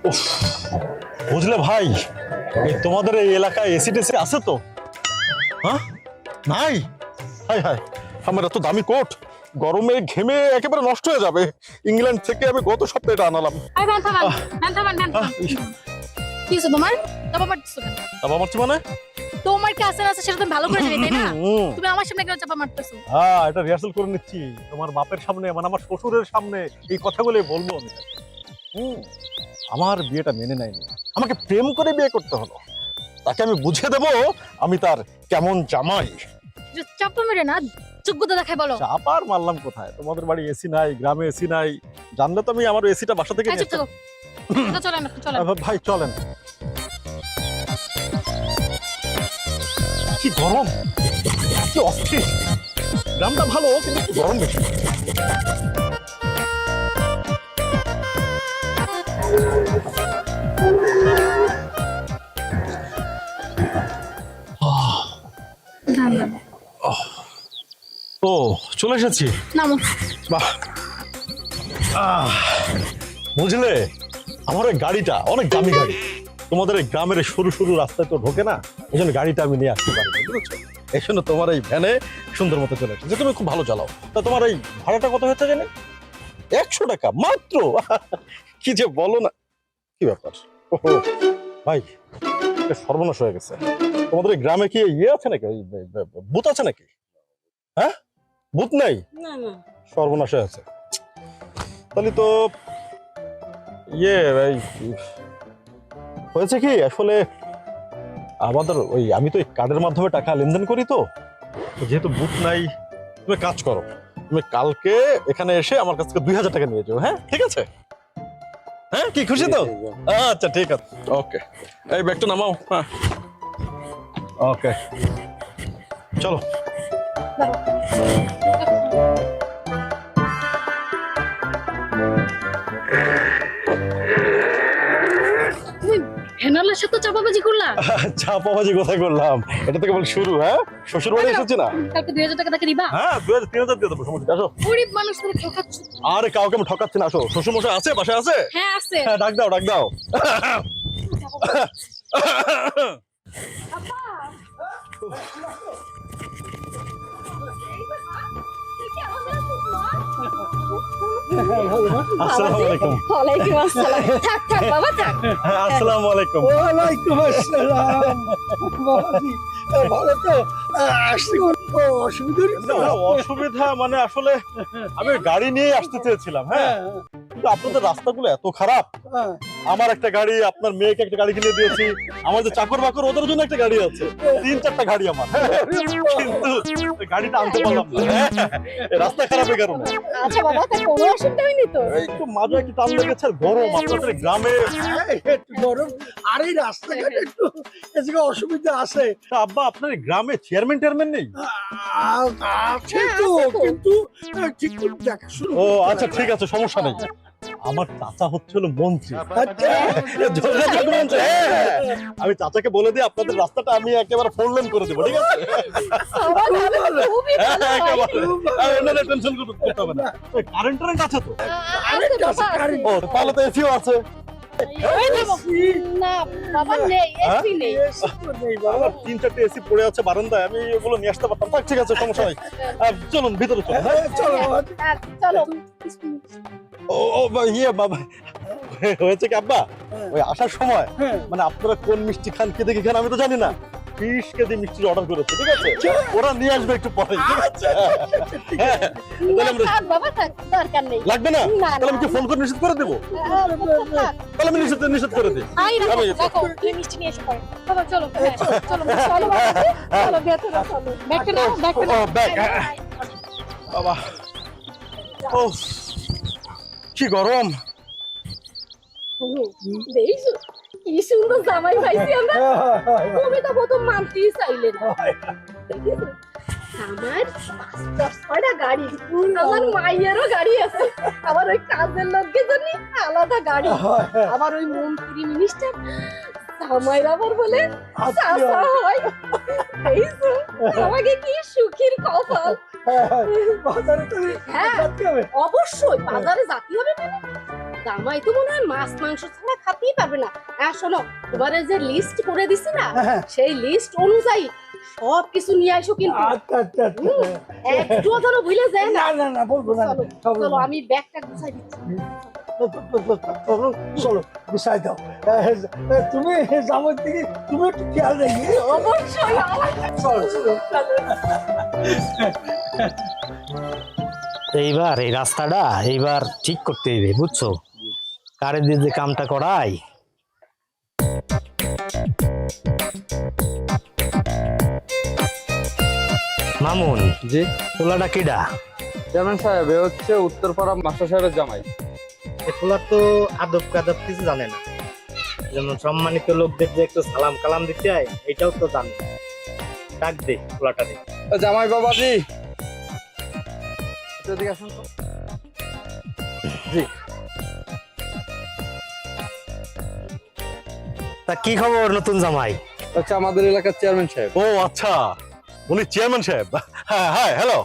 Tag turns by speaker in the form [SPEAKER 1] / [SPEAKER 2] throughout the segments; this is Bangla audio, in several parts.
[SPEAKER 1] উফ, বুঝলে ভাই, এই তোমাদের এই এলাকায় এসি টেসি আছে তো? হ্যাঁ, নাই। হাই হাই, আমার এত দামি কোট গরমে ঘেমে একেবারে নষ্ট হয়ে যাবে। ইংল্যান্ড থেকে আমি গত সপ্তাহে এটা আনালাম।
[SPEAKER 2] কি হইছে তোমার? চাপা মারতেছো কেন?
[SPEAKER 1] চাপা মারছি মানে?
[SPEAKER 2] তোমার কি আছে না আছে সেটা তুমি ভালো করে জানি, তাই না? তুমি আমার সামনে কেন চাপা মারতেছো?
[SPEAKER 1] হ্যাঁ, এটা রিহার্সাল করে নিচ্ছি তোমার বাপের সামনে, মানে আমার শ্বশুরের সামনে এই কথাগুলো বলবো আমি। আমার বিয়েটা মেনে নেয়নি, আমাকে প্রেম করে বিয়ে করতে হলো। তাকে আমি বুঝিয়ে দেবো আমি তার কেমন জামাই।
[SPEAKER 2] চাপা মেরে না, যোগ্যতা দেখাই বলো।
[SPEAKER 1] চাপার মারলাম কোথায়? তোমাদের বাড়ি এসি নাই, গ্রামে এসি নাই। জানলে তো আমি আমার এসিটা বাসা থেকে নিয়ে
[SPEAKER 2] চলো চলেন চলেন।
[SPEAKER 1] ভাই চলেন। কি গরম, কি অস্থির। গ্রামটা ভালো কিন্তু একটু গরম বেশি। ও চলে এসেছি।
[SPEAKER 2] নামো।
[SPEAKER 1] বাহ, বুঝলে আমার ওই গাড়িটা অনেক দামি গাড়ি। তোমাদের এই গ্রামের সরু সরু রাস্তায় তো ঢোকে না, এই জন্য গাড়িটা আমি নিয়ে আসতে পারি, বুঝেছো? এই জন্য তোমার এই ভ্যানে সুন্দর মতো চলে এসেছে। তুমি খুব ভালো চালাও। তা তোমার এই ভাড়াটা কত হচ্ছে জানি? 100 টাকা মাত্র? কি যে বলো না, কি ব্যাপার? ওহো ভাই, সর্বনাশ হয়ে গেছে। তোমাদের এই গ্রামে কি ইয়ে আছে নাকি, ভূত আছে নাকি? হ্যাঁ, ভূত নাই?
[SPEAKER 2] না না,
[SPEAKER 1] সর্বনাশ হয়ে আছে। তাহলে তো ইয়ে হয়েছে কি, আসলে আমাদের ওই আমি তো এই কার্ডের মাধ্যমে টাকা লেনদেন করি, তো যেহেতু বুথ নাই, তুমি কাজ করো, তুমি কালকে এখানে এসে আমার কাছ থেকে 2000 টাকা নিয়ে যাও। হ্যাঁ ঠিক আছে? হ্যাঁ, কি খুশি তো? আচ্ছা ঠিক আছে, ওকে। এই ব্যাগটা নামাও। হ্যাঁ ওকে, চলো।
[SPEAKER 2] তুমি হেনালের সাথে চাপাবাজি করলা?
[SPEAKER 1] চাপাবাজি কোথায় করলাম? এটা তো কেবল শুরু। হ্যাঁ, শ্বশুর বাড়ি এসেছি না?
[SPEAKER 2] কালকে 2000 টাকা তাকে দিবা?
[SPEAKER 1] হ্যাঁ, 2000-3000 দিয়ে দেবো, সমস্যা। আসো।
[SPEAKER 2] গরিব মানুষ তুমি ঠকাচ্ছ।
[SPEAKER 1] আরে কাউকে আমি ঠকাচ্ছি না, আসো। শ্বশুর মশাই আছে, বাসায় আছে?
[SPEAKER 2] হ্যাঁ আছে।
[SPEAKER 1] হ্যাঁ, ডাক দাও ডাক দাও। আসসালামু আলাইকুম।
[SPEAKER 2] ওয়ালাইকুম আসসালাম। থাক থাক বাবা থাক।
[SPEAKER 1] আসসালামু আলাইকুম।
[SPEAKER 3] ওয়ালাইকুম আসসালাম। বাবাজি, ভালো তো? আসতে কোনো অসুবিধা নেই তো?
[SPEAKER 1] না, অসুবিধা মানে আসলে আমি গাড়ি নিয়ে আসতে চেয়েছিলাম। হ্যাঁ, কিন্তু আপনাদের রাস্তাগুলো এত খারাপ। আমার একটা গাড়ি, আপনার মেয়েকে একটা গাড়ি কিনে দিয়েছি, আমার যে চাকর বাকর ওদের জন্য একটা গাড়ি আছে, 3-4টা গাড়ি আমার। কিন্তু ওই গাড়িটা আনতে পারলাম না। এই রাস্তা খারাপের কারণে।
[SPEAKER 2] আচ্ছা বাবা, তা কোনো অসুবিধা হয়নি তো?
[SPEAKER 1] একটু মাঝে একটু টান লেগেছে, আর গরম আপনাদের গ্রামে।
[SPEAKER 3] একটু গরম, আর এই রাস্তাঘাটে একটু এদিকে অসুবিধা আছে।
[SPEAKER 1] তা আব্বা, আপনার এই গ্রামে চেয়ারম্যান টেয়ারম্যান নেই?
[SPEAKER 3] আছে তো, কিন্তু ঠিক করে দেখাশোনা
[SPEAKER 1] ও
[SPEAKER 3] করতে
[SPEAKER 1] আচ্ছা,
[SPEAKER 3] হয়।
[SPEAKER 1] ঠিক আছে, সমস্যা নেই। আমার চাচা হচ্ছে হলো মন্ত্রী।
[SPEAKER 3] আচ্ছা,
[SPEAKER 1] যোগাযোগ মন্ত্রী। হ্যাঁ, আমি চাচাকে বলে দিই আপনাদের রাস্তাটা আমি একেবারে 4 লেন করে দেবো, ঠিক আছে?
[SPEAKER 2] খুবই ভালো হয়।
[SPEAKER 1] একেবারে টেনশন করতে হবে না। কারেন্ট টারেন্ট আছে তো?
[SPEAKER 3] কারেন্ট আছে, কারেন্ট।
[SPEAKER 1] ও, তাহলে তো এসিও আছে।
[SPEAKER 2] না বাবা নেই, এসি নেই।
[SPEAKER 3] এসি তো নেই বাবা।
[SPEAKER 1] আমার 3-4টে এসি পড়ে আছে বারান্দায়, আমি ওগুলো নিয়ে আসতে পারতাম। থাক, ঠিক আছে, সমস্যা নাই। চলুন ভিতরে চলুন। হ্যাঁ?
[SPEAKER 3] চলো বাবা।
[SPEAKER 2] চলো।
[SPEAKER 1] ও ও ইয়ে বাবা, হয়েছে কি আব্বা, ওই আসার সময়
[SPEAKER 3] হ্যাঁ।
[SPEAKER 1] মানে আপনারা কোন মিষ্টি খান, কি দেখি খান আমি তো জানি না, 20 কেজি মিষ্টির অর্ডার করেছে, ঠিক আছে? ওরা নিয়ে আসবে একটু পরে, ঠিক আছে? হ্যাঁ, তাহলে আমরা
[SPEAKER 2] থাক বাবা থাক, দরকার নেই।
[SPEAKER 1] লাগবে না?
[SPEAKER 2] না,
[SPEAKER 1] তাহলে আমি কি ফোন করে নিষেধ করে দেবো?
[SPEAKER 2] থাক।
[SPEAKER 1] তাহলে আমি নিষেধ করে দিই।
[SPEAKER 2] আই রাখো
[SPEAKER 1] আমি-
[SPEAKER 2] রাখো, তুমি মিষ্টি নিয়ে এসো পরে। বাবা চলো, হ্যাঁ, চলো চলো বাবা, চলো ভেতরে চলো। ব্যাগটা নাও, ব্যাগটা
[SPEAKER 1] ও,
[SPEAKER 2] নাও।
[SPEAKER 1] ব্যাগ, বাবা, ও কি গরম।
[SPEAKER 2] দেখছো কি সুন্দর জামাই পাইছি আমরা। তুমি তো প্রথম মানতেই চাইলে না। আমার 5-10টা গাড়ি, আমার মায়েরও গাড়ি আছে, আমার ওই কাজের লোককে জানি আলাদা গাড়ি, আবার ওই মন্ত্রী মিনিস্টার জামাইর আবার বলে চাচা হয়। দেখছো আমাকে কি সুখের কপাল।
[SPEAKER 3] বাজারে তুমি
[SPEAKER 2] হ্যাঁ
[SPEAKER 3] যাতে হবে।
[SPEAKER 2] অবশ্যই বাজারে যেতে হবে মানে জামাই তো মনে হয় মাছ মাংস ছাড়া খেতেই পারবে না। আর শোনো, তোমার এই যে লিস্ট করে দিছি না,
[SPEAKER 3] হ্যাঁ।
[SPEAKER 2] সেই লিস্ট অনুযায়ী সব কিছু নিয়ে আসো কিন্তু।
[SPEAKER 3] আচ্ছা আচ্ছা আচ্ছা।
[SPEAKER 2] একটুও যেন ভুলে যায় না।
[SPEAKER 3] না না না বলবো না।
[SPEAKER 2] চলো চলো, আমি ব্যাগটা গুছাই দিচ্ছি।
[SPEAKER 3] চলো বিষয় দাও। তুমি জামার দিকে তুমি একটু খেয়াল রাখি।
[SPEAKER 2] অবশ্যই
[SPEAKER 3] চলো চলো।
[SPEAKER 4] এইবার এই রাস্তাটা এইবার ঠিক করতে হবে, বুঝছো? কারে দিয়ে যে কামটা করাই। মামুন,
[SPEAKER 5] জি
[SPEAKER 4] পোলাটা কেডা?
[SPEAKER 5] চেয়ারম্যান সাহেব এ হচ্ছে উত্তরপাড়া মাস্টার সাহেবের জামাই।
[SPEAKER 4] এই পোলা তো আদব কাদব কিছু জানে না, যেমন সম্মানিত লোকদের যে একটু সালাম কালাম দিতে হয় এটাও তো জানে না। ডাক দে পোলাটা দে।
[SPEAKER 5] জামাই বাবাজি এদিকে আসুন তো। জি
[SPEAKER 4] তা কি খবর নতুন জামাই?
[SPEAKER 5] হচ্ছে আমাদের এলাকার চেয়ারম্যান সাহেব।
[SPEAKER 1] ও আচ্ছা, উনি চেয়ারম্যান সাহেব। হ্যাঁ হ্যাঁ, হ্যালো।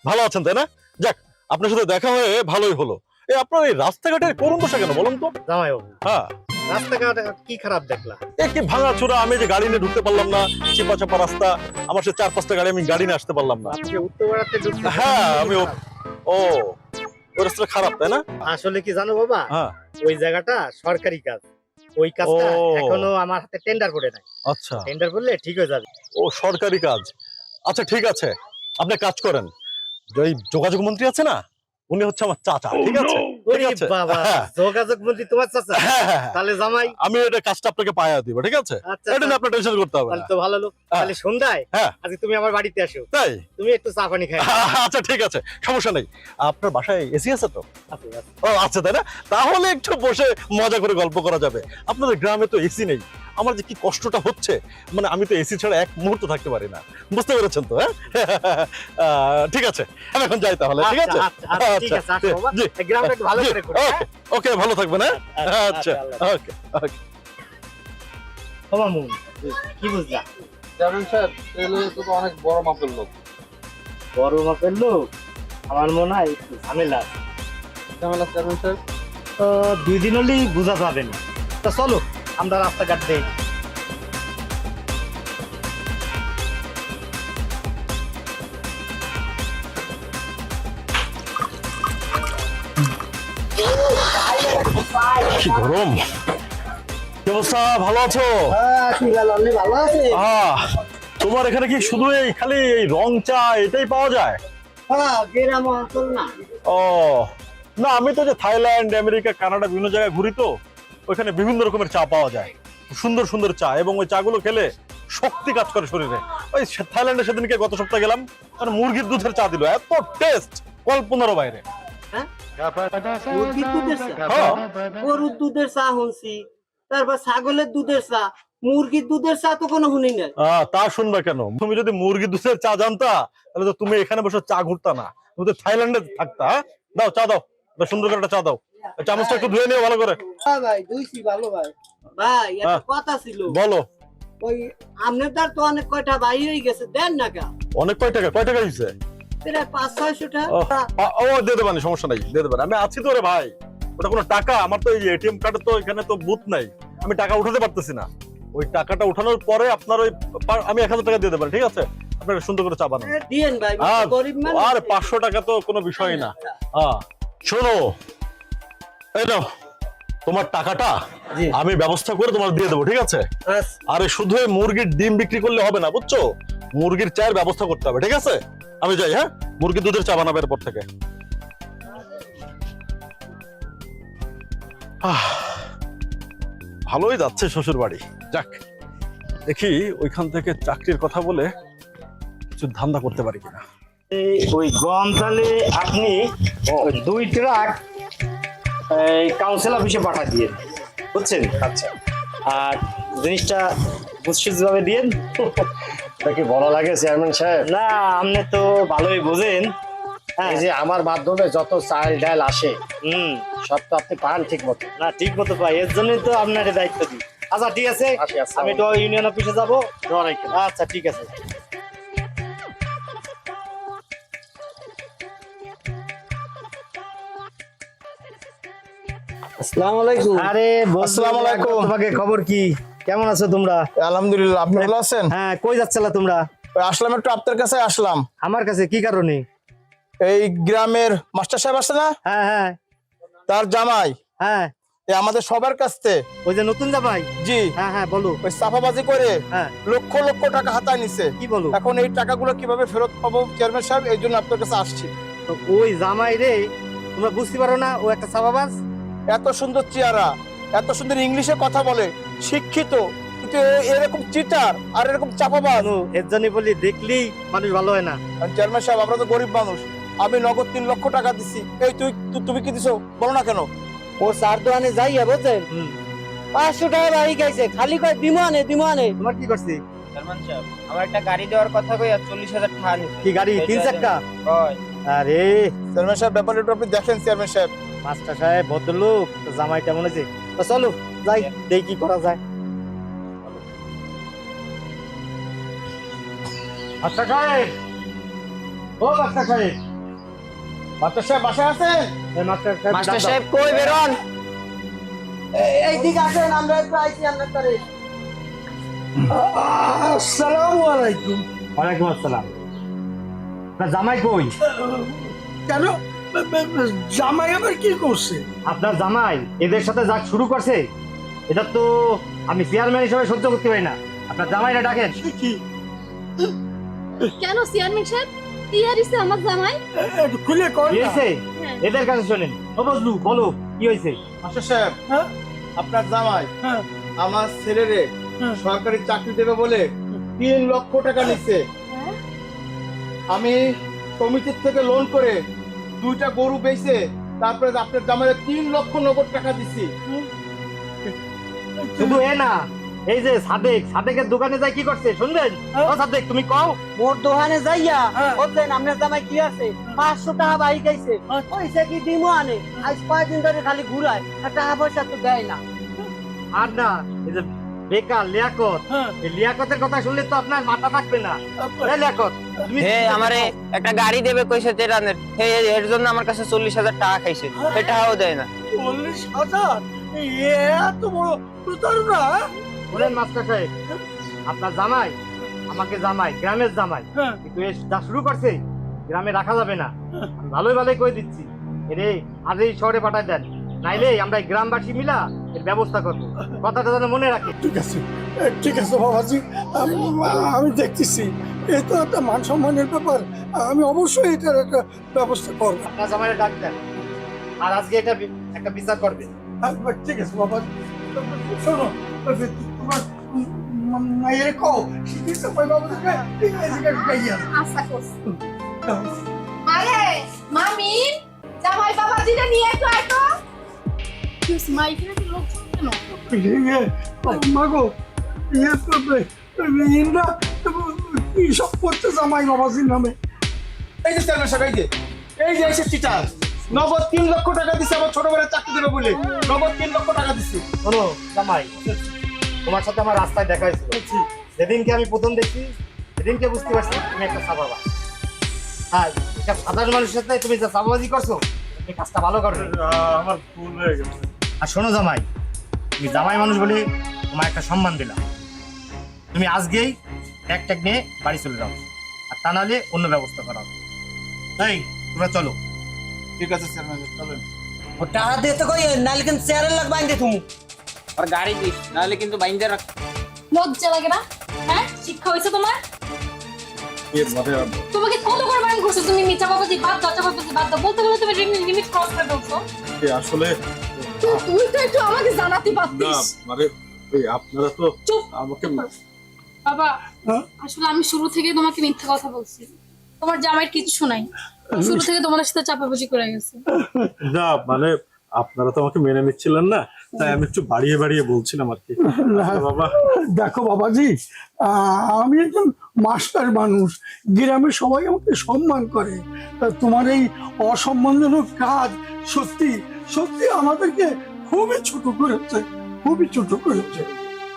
[SPEAKER 1] ভালো আছেন তাই না? যাক, আপনার সাথে দেখা হয়ে ভালোই হলো। আপনার এই রাস্তাঘাটের করুন দশা কেন বলুন তো?
[SPEAKER 4] জামাই বাবু,
[SPEAKER 1] হ্যাঁ,
[SPEAKER 4] রাস্তাঘাট কি খারাপ দেখলা?
[SPEAKER 1] কি ভাঙা চূড়া, আমি যে গাড়ি নিয়ে ঢুকতে পারলাম না, চিপা চাপা রাস্তা, আমার সে 4-5টা গাড়ি, আমি গাড়ি নিয়ে আসতে পারলাম না।
[SPEAKER 4] আপনি উত্তরপাড়াতে ঢুকতে
[SPEAKER 1] হ্যাঁ, আমি ও ওই রাস্তাটা খারাপ তাই না?
[SPEAKER 4] আসলে কি জানো বাবা,
[SPEAKER 1] হ্যাঁ,
[SPEAKER 4] ওই জায়গাটা সরকারি কাজ, ওই কাজটা
[SPEAKER 1] ও।
[SPEAKER 4] এখনো আমার হাতে টেন্ডার পড়ে নাই।
[SPEAKER 1] আচ্ছা,
[SPEAKER 4] টেন্ডার পড়লে ঠিক হয়ে যাবে।
[SPEAKER 1] ও সরকারি কাজ। আচ্ছা ঠিক আছে, আপনি কাজ করেন, ওই যোগাযোগ মন্ত্রী আছে না, উনি হচ্ছে আমার চাচা, ঠিক আছে? ঠিক
[SPEAKER 4] ওরে
[SPEAKER 1] আছে?
[SPEAKER 4] বাবা,
[SPEAKER 1] হ্যাঁ।
[SPEAKER 4] যোগাযোগ মন্ত্রী তোমার চাচা?
[SPEAKER 1] হ্যাঁ, হ্যাঁ, হ্যাঁ।
[SPEAKER 4] তাহলে জামাই,
[SPEAKER 1] আমি এটা কাজটা আপনাকে পাইয়া দিব, ঠিক আছে?
[SPEAKER 4] আচ্ছা
[SPEAKER 1] এটা নিয়ে আপনার টেনশন করতে হবে
[SPEAKER 4] তাহলে
[SPEAKER 1] না।
[SPEAKER 4] তো ভালো লোক। তাহলে সন্ধ্যায়
[SPEAKER 1] হ্যাঁ।
[SPEAKER 4] আজকে তুমি আমার বাড়িতে আসো,
[SPEAKER 1] তাই?
[SPEAKER 4] তুমি একটু চা পানি খাই।
[SPEAKER 1] আচ্ছা ঠিক আছে, সমস্যা নেই। আপনার বাসায় এসি আছে তো?
[SPEAKER 4] আচ্ছা, আচ্ছা।
[SPEAKER 1] ও আচ্ছা, তাই না? তাহলে একটু বসে মজা করে গল্প করা যাবে। আপনাদের গ্রামে তো এসি নেই, আমার যে কি কষ্টটা হচ্ছে, মানে আমি তো এসি ছাড়া এক মুহূর্ত থাকতে পারি না, বুঝতে পেরেছেন তো? হ্যাঁ, ঠিক আছে, আমি এখন যাই তাহলে, ঠিক আছে?
[SPEAKER 4] আচ্ছা, আচ্ছা, ঠিক আছে, আসো বাবা।
[SPEAKER 1] জি,
[SPEAKER 4] এই গ্রামটা একটু ভালো
[SPEAKER 1] জি,
[SPEAKER 4] করে করো, হ্যাঁ?
[SPEAKER 1] ওকে, ভালো থাকবেন। হ্যাঁ,
[SPEAKER 4] আচ্ছা,
[SPEAKER 1] আচ্ছা,
[SPEAKER 4] আল্লাহ।
[SPEAKER 1] ওকে ওকে।
[SPEAKER 4] ও মামুন, কি বুঝলা?
[SPEAKER 5] চেয়ারম্যান সাহেব এলে তো অনেক বড় মাপের লোক।
[SPEAKER 4] বড় মাপের লোক, আমার মনে হয় একটু ঝামেলা আছে।
[SPEAKER 5] ঝামেলা চেয়ারম্যান সাহেব?
[SPEAKER 4] তো 2 দিন হলেই বোঝা যাবে না। তা চলো আমরা রাস্তাঘাট দেই।
[SPEAKER 1] কি গরম! কি অবস্থা, ভালো আছো?
[SPEAKER 3] ভালো আছে।
[SPEAKER 1] তোমার এখানে কি শুধু এই খালি এই রং চা এটাই পাওয়া যায়?
[SPEAKER 3] হ্যাঁ গ্রাম অঞ্চল না।
[SPEAKER 1] ও না, আমি তো যে থাইল্যান্ড, আমেরিকা, কানাডা বিভিন্ন জায়গায় ঘুরি, তো ওইখানে বিভিন্ন রকমের চা পাওয়া যায়, সুন্দর সুন্দর চা, এবং ওই চাগুলো খেলে শক্তি কাজ করে শরীরে। ওই থাইল্যান্ডে সেদিনকে গত সপ্তাহে গেলাম, মানে মুরগির দুধের চা দিল, এত টেস্ট, কল্পনারও বাইরে।
[SPEAKER 6] মুরগির দুধের চা,
[SPEAKER 1] হ্যাঁ,
[SPEAKER 6] গরুর দুধের চা শুনছি, তারপর ছাগলের দুধের চা, মুরগির দুধের চা তো কোনো শুনি নাই।
[SPEAKER 1] তা শুনবে কেন? তুমি যদি মুরগির দুধের চা জানতা, তাহলে তো তুমি এখানে বসে চা ঘুরতা না, তুমি তো থাইল্যান্ডে থাকতা। হ্যাঁ? দাও চা দাও, একটা সুন্দর করে একটা চা দাও, চামচটা একটু ধুয়ে নিও ভালো করে।
[SPEAKER 6] হ্যাঁ ভাই দুইছি ভালো ভাই। ভাই একটা
[SPEAKER 1] হ্যাঁ।
[SPEAKER 6] কথা ছিল,
[SPEAKER 1] বলো।
[SPEAKER 6] ওই আপনাদের তো অনেক কয়টা ভাই হয়ে গেছে, দেন না কা?
[SPEAKER 1] অনেক কয় টাকা দিচ্ছে?
[SPEAKER 6] প্রায় 500-600 টাকা।
[SPEAKER 1] ও দিয়ে দেবানি, সমস্যা নাই, দিয়ে দেবেন, আমি আছি তো রে ভাই। ওটা কোনো টাকা, আমার তো এই এটিএম কার্ডে তো এখানে তো বুথ নাই, আমি টাকা উঠাতে পারতেছি না। ওই টাকাটা উঠানোর পরে আপনার ওই আমি 1000 টাকা দিয়ে দেবেন, ঠিক আছে? আপনার সুন্দর করে চা বানান।
[SPEAKER 6] দিয়েন ভাই,
[SPEAKER 1] আর
[SPEAKER 6] গরিব মানুষ।
[SPEAKER 1] আর 500 টাকা তো কোনো বিষয় না। শোনো, এই নাও তোমার টাকাটা,
[SPEAKER 4] জি।
[SPEAKER 1] আমি ব্যবস্থা করে তোমার দিয়ে দেবো, ঠিক আছে? আরে শুধু এই মুরগির ডিম বিক্রি করলে হবে না, বুঝছো? মুরগির চায়ের ব্যবস্থা করতে হবে, ঠিক আছে? আমি যাই, হ্যাঁ? মুরগির দুধের চা বানাবে এরপর থেকে। ভালোই যাচ্ছে শ্বশুর বাড়ি, যাক দেখি ওইখান থেকে চাকরির কথা বলে কিছু ধান্দা করতে পারি কিনা।
[SPEAKER 4] ওই গম তাহলে আপনি 2 ট্রাক এই কাউন্সিল অফিসে পাঠা দিয়ে, বুঝছেন? আচ্ছা, আর জিনিসটা বুঝছিস ভাবে দিয়েন।
[SPEAKER 7] কি বলা লাগে চেয়ারম্যান সাহেব?
[SPEAKER 4] না, আপনি তো ভালোই বোঝেন। হ্যাঁ,
[SPEAKER 7] এই যে আমার মাধ্যমে যত চাল ডাল আসে সব তো আপনি পান ঠিক মতো।
[SPEAKER 4] না ঠিক মতো পাই, এর জন্যই তো আপনার দায়িত্ব দিই। আচ্ছা ঠিক আছে,
[SPEAKER 7] আসি, আসসালামু
[SPEAKER 4] আমি তো ইউনিয়ন অফিসে যাবো।
[SPEAKER 7] আলাইকুম।
[SPEAKER 4] আচ্ছা ঠিক আছে।
[SPEAKER 6] আসসালামু আলাইকুম।
[SPEAKER 4] আরে
[SPEAKER 1] আসসালামু আলাইকুম।
[SPEAKER 4] তোমাকে খবর কি, কেমন আছো তোমরা?
[SPEAKER 1] আলহামদুলিল্লাহ, আপনি ভালো আছেন?
[SPEAKER 4] হ্যাঁ, কই যাচ্ছিলা তোমরা?
[SPEAKER 1] আসলাম একটু আপনার কাছে আসলাম।
[SPEAKER 4] আমার কাছে কি কারণে?
[SPEAKER 1] এই গ্রামের মাস্টার সাহেব আছে না,
[SPEAKER 4] হ্যাঁ হ্যাঁ
[SPEAKER 1] তার জামাই
[SPEAKER 4] হ্যাঁ,
[SPEAKER 1] এই আমাদের সবার কাছে,
[SPEAKER 4] ওই যে নতুন জামাই।
[SPEAKER 1] জি,
[SPEAKER 4] হ্যাঁ হ্যাঁ, বলো।
[SPEAKER 1] ওই সাফাবাজি করে
[SPEAKER 4] হ্যাঁ,
[SPEAKER 1] লক্ষ লক্ষ টাকা হাতায় নিছে।
[SPEAKER 4] কি বলো?
[SPEAKER 1] এখন এই টাকাগুলো কিভাবে ফেরত পাবো চেয়ারম্যান সাহেব, এই জন্য আপনার কাছে আসছি।
[SPEAKER 4] তো ওই জামাই রে তোমরা বুঝতে পারো না ও একটা সাবাবাজ?
[SPEAKER 1] এত সুন্দর চেহারা, এত সুন্দর ইংলিশে কথা বলে, শিক্ষিত, কিন্তু এরকম চিটার আর এরকম চাপাবাজ।
[SPEAKER 4] এর জন্য বলি দেখলেই মানুষ ভালো হয় না।
[SPEAKER 1] চেয়ারম্যান সাহেব, আমরা তো গরিব মানুষ, আমি নগদ 3 লক্ষ টাকা দিচ্ছি। এই তুমি কি দিছো বলো না কেন?
[SPEAKER 6] ও সার দোকানে যাইয়া বুঝছেন
[SPEAKER 4] হুম,
[SPEAKER 6] 500 টাকা বাড়ি খাইছে, খালি কয় দিমানে দিমানে।
[SPEAKER 4] তোমার কি করছি?
[SPEAKER 8] সালমান সাহেব আমার একটা গাড়ি দেওয়ার কথা কই আর 40,000 টাকা নিছে।
[SPEAKER 4] কি গাড়ি? 3 চাকা?
[SPEAKER 8] কয়
[SPEAKER 4] আরে
[SPEAKER 1] চেয়ারম্যান সাহেব, ব্যাপারটা একটু আপনি দেখেন চেয়ারম্যান সাহেব।
[SPEAKER 4] মাস্টার সাহেব ভদ্রলোক, তো জামাইটা মনে হচ্ছে। তো চলো যাই, দেখি কি করা যায়। মাস্টার সাহেব, ও মাস্টার সাহেব,
[SPEAKER 1] মাস্টার সাহেব বাসায় আছেন?
[SPEAKER 4] এই মাস্টার সাহেব,
[SPEAKER 8] মাস্টার সাহেব কই বেরোন?
[SPEAKER 6] এই দিক আসেন, আমরা একটু আইছি আপনার কাছে।
[SPEAKER 3] আসসালামু আলাইকুম।
[SPEAKER 4] ওয়ালাইকুম আসসালাম। তা জামাই কই?
[SPEAKER 3] কেন জামাই আবার কি করছে?
[SPEAKER 4] আপনার জামাই এদের সাথে যা শুরু করছে, এটা তো আমি চেয়ারম্যান হিসেবে সহ্য করতে পারি না। আপনার জামাইরা ডাকেন।
[SPEAKER 3] কি
[SPEAKER 2] কেন চেয়ারম্যান সাহেব, কি হারিছে আমার জামাই?
[SPEAKER 3] একটু খুলে কর
[SPEAKER 4] কি
[SPEAKER 3] না।
[SPEAKER 4] হয়েছে
[SPEAKER 2] হ্যাঁ।
[SPEAKER 4] এদের কাছে শোনেন। ও বজলু, বলো কি হয়েছে?
[SPEAKER 1] মাস্টার সাহেব,
[SPEAKER 3] হ্যাঁ?
[SPEAKER 1] আপনার জামাই
[SPEAKER 3] হ্যাঁ।
[SPEAKER 1] আমার ছেলেরে
[SPEAKER 3] হ্যাঁ।
[SPEAKER 1] সরকারি চাকরি দেবে বলে 3 লক্ষ টাকা নিচ্ছে।
[SPEAKER 2] হ্যাঁ?
[SPEAKER 1] আমি সমিতির থেকে লোন করে 2টা গরু বেচে তারপরে আপনার জামাইয়ের 3 লক্ষ নগদ টাকা দিচ্ছি।
[SPEAKER 4] শুধু এ না, এই যে সাদেকের দোকানে যাই কি করছে শুনবেন? ও সাদেক, তুমি কও।
[SPEAKER 6] মোর দোকানে যাইয়া
[SPEAKER 3] হ্যাঁ।
[SPEAKER 6] বুঝছেন আপনার জামাই কি আছে, 500 টাকা বাড়ি খাইছে। পয়সা কি দিমানে, আজ 5 দিন ধরে খালি ঘুরায়, আর টাকা পয়সা তো দেয় না।
[SPEAKER 4] আর না, এই যে বেকার লিয়াকত,
[SPEAKER 3] হ্যাঁ।
[SPEAKER 4] এই লিয়াকতের কথা শুনলে তো আপনার মাথা থাকবে না। এই লিয়াকত, তুমি
[SPEAKER 8] হে আমারে একটা গাড়ি দেবে কইছে তেরানের। হে এর জন্য আমার কাছে 40,000 টাকা খাইছে, এটাও দেয় না।
[SPEAKER 3] 40,000? এত বড় প্রতারণা?
[SPEAKER 4] বলেন মাস্টার সাহেব, আপনার জামাই আমাকে জামাই, গ্রামের জামাই,
[SPEAKER 3] হ্যাঁ।
[SPEAKER 4] কিন্তু এ যা শুরু করছে গ্রামে রাখা যাবে না। আমি ভালোই ভালোই কই দিচ্ছি, এরে আজই শহরে পাঠায় দেন, নাইলে আমরা এই গ্রামবাসী মিলা এর ব্যবস্থা করবো। কথাটা যেন মনে রাখে।
[SPEAKER 3] ঠিক আছে, ঠিক আছে বাবাজি, আমি দেখতেছি। এ তো একটা মান সম্মানের ব্যাপার, আমি অবশ্যই এটার একটা ব্যবস্থা করবো।
[SPEAKER 4] আপনার জামাইয়ের ডাক দেন, আর আজকে এটা একটা বিচার করবে।
[SPEAKER 3] ঠিক আছে বাবাজি, শোনো, তোমার মায়ের কও শিখিয়েছে বাবাজিকে, ঠিক আছে গাইয়া।
[SPEAKER 2] আশা করছি। আরে মামি, জামাই বাবাজিটা নিয়ে একটু আয় তো। কি হইছে, মা এখানে তো লোক কেন?
[SPEAKER 3] মাগো, ইয়ে করবে ইন্দ্রা কি সব করতে জামাই বাবাজির নামে।
[SPEAKER 1] এই যে চেয়ারম্যান সাহেব, এই যে এসে চিটার, নগদ 3 লক্ষ টাকা দিচ্ছে আমার ছোট ভাইয়ের চাকরি দেবে বলে, নগদ 3 লক্ষ টাকা দিচ্ছি।
[SPEAKER 4] শোনো জামাই, তোমার সাথে আমার রাস্তায় দেখা হয়েছিল। যেদিনকে আমি প্রথম দেখি সেদিনকে বুঝতে পারছি তুমি একটা সাবাবা। হ্যাঁ, এটা সাধারণ মানুষের সাথে তুমি যা সাবাবাজি করছো, এই কাজটা ভালো করবে।
[SPEAKER 1] আমার ভুল হয়ে গেছে।
[SPEAKER 4] আর শোনো জামাই, তুমি জামাই মানুষ বলে তোমার একটা সম্মান দিলাম। তুমি আজকেই ট্যাগ ট্যাগ নিয়ে বাড়ি চলে যাও, আর তা নাহলে অন্য ব্যবস্থা করা হবে। এই তোমরা চলো।
[SPEAKER 1] ঠিক আছে চেয়ারম্যান সাহেব, চলেন।
[SPEAKER 6] ও টাকা দিয়ে তো কই, নালে কিন্তু চেয়ারের লাগ বাইন্দে তুমি।
[SPEAKER 8] আর গাড়ি দিস, নাহলে কিন্তু বাইন্দে রাখ।
[SPEAKER 2] লজ্জা লাগে না? হ্যাঁ, শিক্ষা হয়েছে তোমার? তোমাকে কত করে বারণ করছো তুমি মিথ্যা বাবাজি বাদ দাও, বাবাজি বাদ দাও, বলতে বলতে তুমি লিমিট ক্রস করে ফেলছো।
[SPEAKER 1] আসলে
[SPEAKER 2] তুই তো একটু আমাকে জানাতে পারতিস।
[SPEAKER 1] মানে আপনারা তো
[SPEAKER 2] চুপ
[SPEAKER 1] আমাকে
[SPEAKER 2] বাবা।
[SPEAKER 3] হ্যাঁ?
[SPEAKER 2] আসলে আমি শুরু থেকে তোমাকে মিথ্যা কথা বলছি, তোমার জামাইয়ের কিচ্ছু নাই, শুরু থেকে তোমার সাথে চাপাবাজি করে গেছে।
[SPEAKER 1] না, মানে আপনারা তো আমাকে মেনে নিচ্ছিলেন না, তাই আমি একটু বাড়িয়ে বাড়িয়ে বলছিলাম আর কি। বাবা,
[SPEAKER 3] দেখো বাবাজি, আমি একজন মাস্টার মানুষ, গ্রামের সবাই আমাকে সম্মান করে। তোমার এই অসম্মানজনক কাজ সত্যি সত্যি আমাদেরকে খুবই ছোট করেছে, খুবই ছোট করেছে।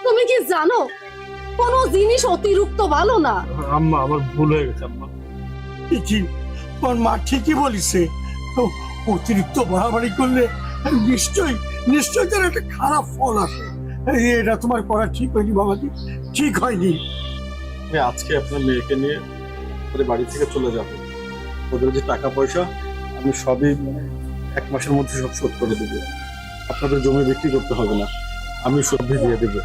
[SPEAKER 2] তুমি কি জানো কোনো জিনিস অতিরিক্ত ভালো না?
[SPEAKER 1] আম্মা আমার ভুল হয়ে গেছে আম্মা।
[SPEAKER 3] ঠিকই, তোমার মা ঠিকই বলিছে। তো অতিরিক্ত বাড়াবাড়ি করলে নিশ্চয়ই নিশ্চয় তার একটা খারাপ ফল আসে। এটা তোমার করা ঠিক হয়নি বাবাজি, ঠিক হয়নি।
[SPEAKER 1] আমি আজকে আপনার মেয়েকে নিয়ে ওদের বাড়ি থেকে চলে যাব। ওদের যে টাকা পয়সা আমি সবই 1 মাসের মধ্যে সব শোধ করে দেবো। আপনাদের জমি বিক্রি করতে হবে না, আমি সবজি দিয়ে দেবো।